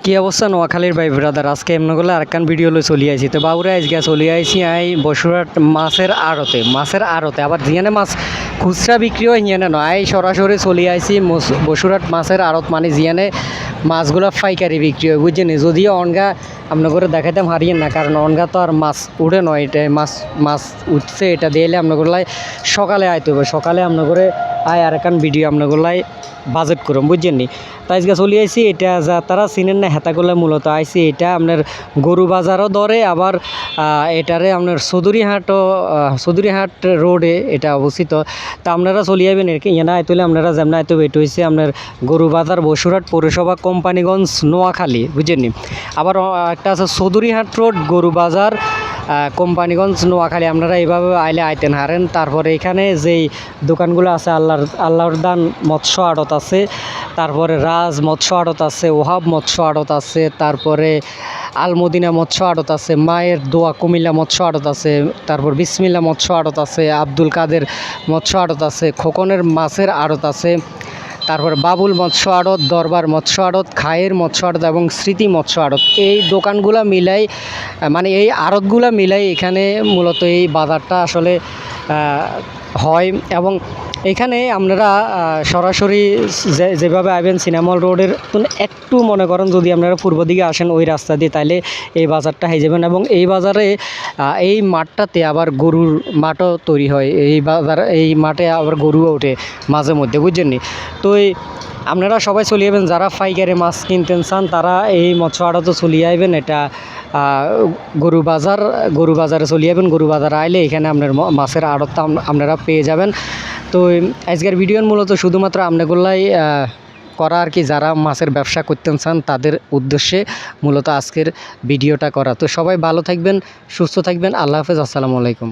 কি অবস্থা নোয়াখালীর ভাই ব্রাদার, আজকে এমনগুলো আরেকখান ভিডিও লই চলে আইছি। তো বাবুরা আজকে চলে আইছি বসুরহাট মাছের আড়তে আবার জিয়ানে মাছ খুচরা বিক্রি হয় হিয়ানে নয়, সরাসরি চলে আইছি বসুরহাট মাছের আড়ত, মানে জিয়ানে মাছগুলো পাইকারি বিক্রি হয়, বুঝছেন। যদিও অনগা আপনাদের দেখাইতাম হারিয়েন না, কারণ অনগা তো আর মাছ উঠে নয়, এটা মাছ উঠছে, এটা দিলে আপনাগুলাই সকালে আইতে হবে। সকালে আপনাদের আরেকখান ভিডিও আপনাগুলাই বাজেট করুন, বুঝছেন নি। তাই আজকে চলে আইছি, এটা যা তারা চিনেন না হেতাগুলো মূলত আইছি, এটা আপনার গরু বাজারও ধরে, আবার এটারে আপনার চৌধুরীহাট রোডে এটা অবস্থিত। তা আপনারা চলে যাবেন ইয়ে না আইতলে আপনারা যেমন আইতে এটা হচ্ছে আপনার গরু বাজার, বসুরহাট পৌরসভা, কোম্পানিগঞ্জ, নোয়াখালী, বুঝছেন নি। আবার একটা আছে চৌধুরীহাট রোড, গরু বাজার, কোম্পানিগঞ্জ, নোয়াখালী। আপনারা এইভাবে আইলে আইতেন হারেন। তারপরে এখানে যেই দোকানগুলো আছে, আল্লাহর দান মৎস্য আড়ত আছে, তারপরে রাজ মৎস্য আড়ত আছে, ওহাব মৎস্য আড়ত আছে, তারপরে আলমদিনা মৎস্য আড়ত আছে, মায়ের দোয়া কুমিল্লা মৎস্য আড়ত আছে, তারপর বিসমিল্লা মৎস্য আড়ত আছে, আব্দুল কাদের মৎস্য আড়ত আছে, খোকনের মাছের আড়ত আছে, তারপর বাবুল মৎস্য আড়ত, দরবার মৎস্য আড়ত, খায়ের মৎস্য আড়ত এবং স্মৃতি মৎস্য আড়ত। এই দোকানগুলো মিলাই, মানে এই আড়তগুলো মিলাই এখানে মূলত এই বাজারটা আসলে হয়। এবং এখানে আপনারা সরাসরি যেভাবে আসবেন সিনেমা রোডের একটু মনে করেন, যদি আপনারা পূর্ব দিকে আসেন ওই রাস্তা দিয়ে, তাইলে এই বাজারটা হয়ে যাবেন। এবং এই বাজারে এই মাঠটাতে আবার গরুর মাঠও তৈরি হয়, এই মাঠে আবার গরুও ওঠে মাঝে মধ্যে, বুঝছেন নি। তো আপনারা সবাই চলে যাবেন, যারা পাইকারি মাছ কিনতেন চান তারা এই মৎস্য আড়তে চলে যাবেন। এটা গরু বাজারে চলে যাবেন। গরু বাজারে আইলে এখানে আপনার মাছের আড়তটা আপনারা পেয়ে যাবেন। তো আজকের ভিডিওর মূলত শুধুমাত্র আপনাগুলাই করা আর কি, যারা মাছের ব্যবসা করতেন চান তাদের উদ্দেশ্যে মূলত আজকের ভিডিওটা করা। তো সবাই ভালো থাকবেন, সুস্থ থাকবেন, আল্লাহ হাফেজ, আসসালামু আলাইকুম।